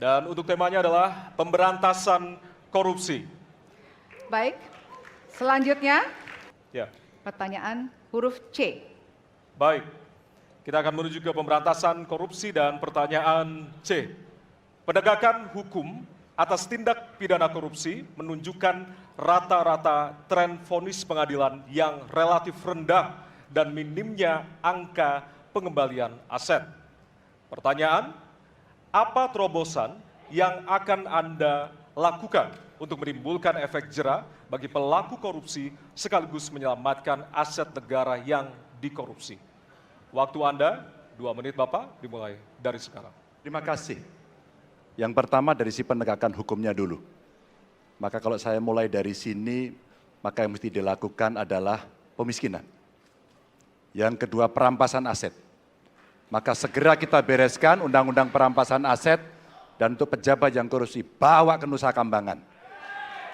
Dan untuk temanya adalah pemberantasan korupsi. Baik, selanjutnya Ya, pertanyaan huruf C. baik. Kita akan menuju ke pemberantasan korupsi dan pertanyaan C. Penegakan hukum atas tindak pidana korupsi menunjukkan rata-rata tren vonis pengadilan yang relatif rendah dan minimnya angka pengembalian aset. Pertanyaan, apa terobosan yang akan Anda lakukan untuk menimbulkan efek jera bagi pelaku korupsi sekaligus menyelamatkan aset negara yang dikorupsi? Waktu Anda 2 menit Bapak, dimulai dari sekarang. Terima kasih. Yang pertama dari si penegakan hukumnya dulu. Maka kalau saya mulai dari sini, maka yang mesti dilakukan adalah pemiskinan. Yang kedua perampasan aset. Maka segera kita bereskan undang-undang perampasan aset dan untuk pejabat yang korupsi bawa ke Nusa Kambangan.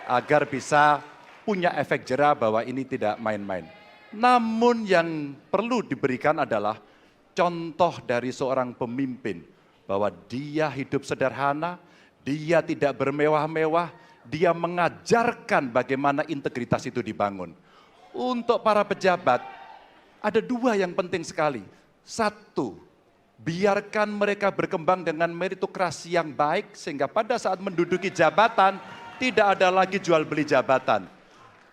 Agar bisa punya efek jera bahwa ini tidak main-main. Namun yang perlu diberikan adalah contoh dari seorang pemimpin bahwa dia hidup sederhana, dia tidak bermewah-mewah, dia mengajarkan bagaimana integritas itu dibangun. Untuk para pejabat, ada 2 yang penting sekali. 1, biarkan mereka berkembang dengan meritokrasi yang baik sehingga pada saat menduduki jabatan tidak ada lagi jual beli jabatan.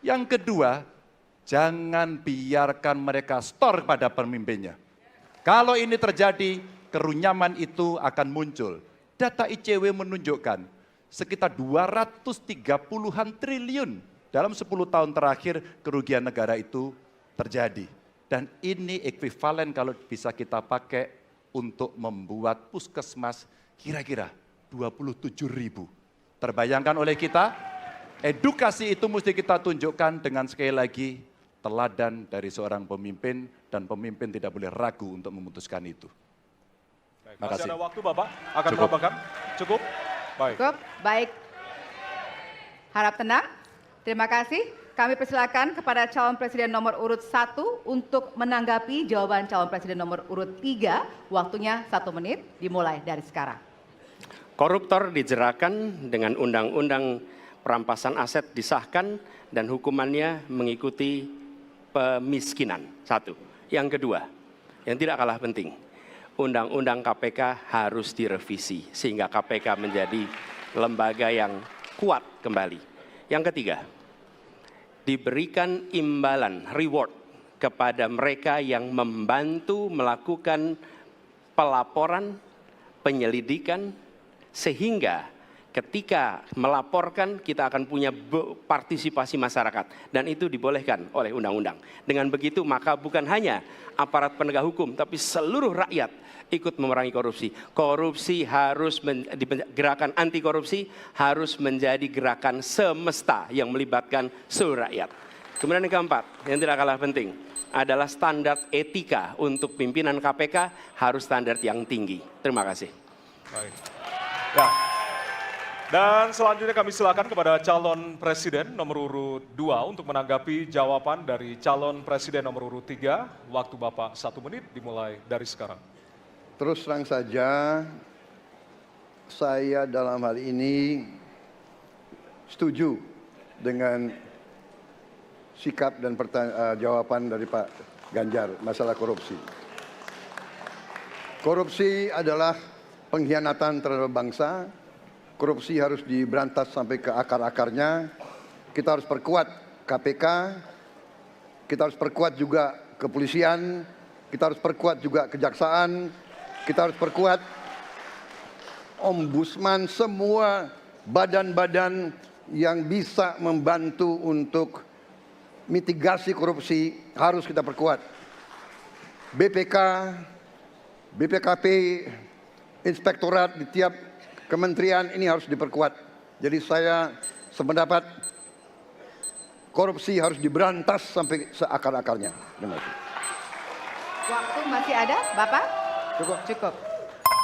Yang kedua, jangan biarkan mereka store pada pemimpinnya. Kalau ini terjadi, kerunyaman itu akan muncul. Data ICW menunjukkan sekitar 230-an triliun dalam 10 tahun terakhir kerugian negara itu terjadi. Dan ini ekuivalen kalau bisa kita pakai untuk membuat puskesmas kira-kira 27.000. Terbayangkan oleh kita, edukasi itu mesti kita tunjukkan dengan sekali lagi teladan dari seorang pemimpin dan pemimpin tidak boleh ragu untuk memutuskan itu. Baik, Makasih. masih ada waktu Bapak, akan Cukup. menambahkan? Cukup? Baik. Cukup, baik. Harap tenang. Terima kasih. Kami persilakan kepada calon presiden nomor urut 1 untuk menanggapi jawaban calon presiden nomor urut 3. Waktunya 1 menit, dimulai dari sekarang. Koruptor dijeratkan dengan undang-undang perampasan aset disahkan dan hukumannya mengikuti pemiskinan. 1. Yang kedua, yang tidak kalah penting, undang-undang KPK harus direvisi sehingga KPK menjadi lembaga yang kuat kembali. Yang ketiga, diberikan imbalan, reward kepada mereka yang membantu melakukan pelaporan, penyelidikan, sehingga ketika melaporkan kita akan punya partisipasi masyarakat dan itu dibolehkan oleh undang-undang. Dengan begitu maka bukan hanya aparat penegak hukum tapi seluruh rakyat ikut memerangi korupsi. Korupsi harus gerakan anti korupsi harus menjadi gerakan semesta yang melibatkan seluruh rakyat. Kemudian yang keempat, yang tidak kalah penting adalah standar etika untuk pimpinan KPK harus standar yang tinggi. Terima kasih. Baik. Ya. Dan selanjutnya kami silakan kepada calon presiden nomor urut 2 untuk menanggapi jawaban dari calon presiden nomor urut 3. Waktu Bapak 1 menit, dimulai dari sekarang. Terus terang saja, saya dalam hal ini setuju dengan sikap dan jawaban dari Pak Ganjar masalah korupsi. Korupsi adalah pengkhianatan terhadap bangsa. Korupsi harus diberantas sampai ke akar-akarnya. Kita harus perkuat KPK, kita harus perkuat juga kepolisian, kita harus perkuat juga kejaksaan, kita harus perkuat ombudsman, semua badan-badan yang bisa membantu untuk mitigasi korupsi harus kita perkuat. BPK, BPKP, inspektorat di tiap kementerian ini harus diperkuat. Jadi saya sependapat korupsi harus diberantas sampai seakar-akarnya. Terima kasih. Waktu masih ada, Bapak? Cukup. Cukup.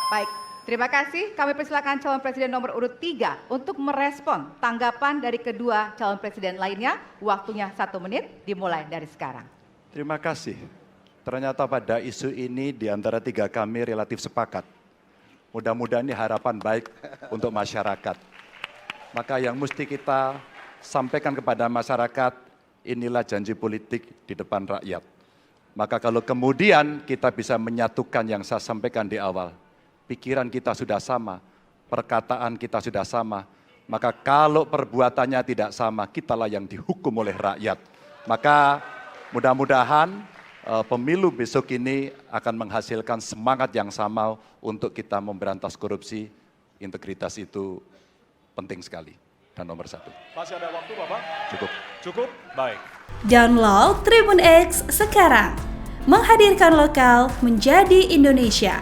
Baik, terima kasih. Kami persilakan calon presiden nomor urut 3 untuk merespon tanggapan dari kedua calon presiden lainnya. Waktunya 1 menit, dimulai dari sekarang. Terima kasih. Ternyata pada isu ini di antara 3 kami relatif sepakat. Mudah-mudahan ini harapan baik untuk masyarakat. Maka yang mesti kita sampaikan kepada masyarakat, inilah janji politik di depan rakyat. Maka kalau kemudian kita bisa menyatukan yang saya sampaikan di awal, pikiran kita sudah sama, perkataan kita sudah sama, maka kalau perbuatannya tidak sama, kitalah yang dihukum oleh rakyat. Maka mudah-mudahan pemilu besok ini akan menghasilkan semangat yang sama untuk kita memberantas korupsi. Integritas itu penting sekali dan nomor satu. Masih ada waktu, Bapak? Cukup. Cukup? Baik. Download Tribun X sekarang. Menghadirkan lokal menjadi Indonesia.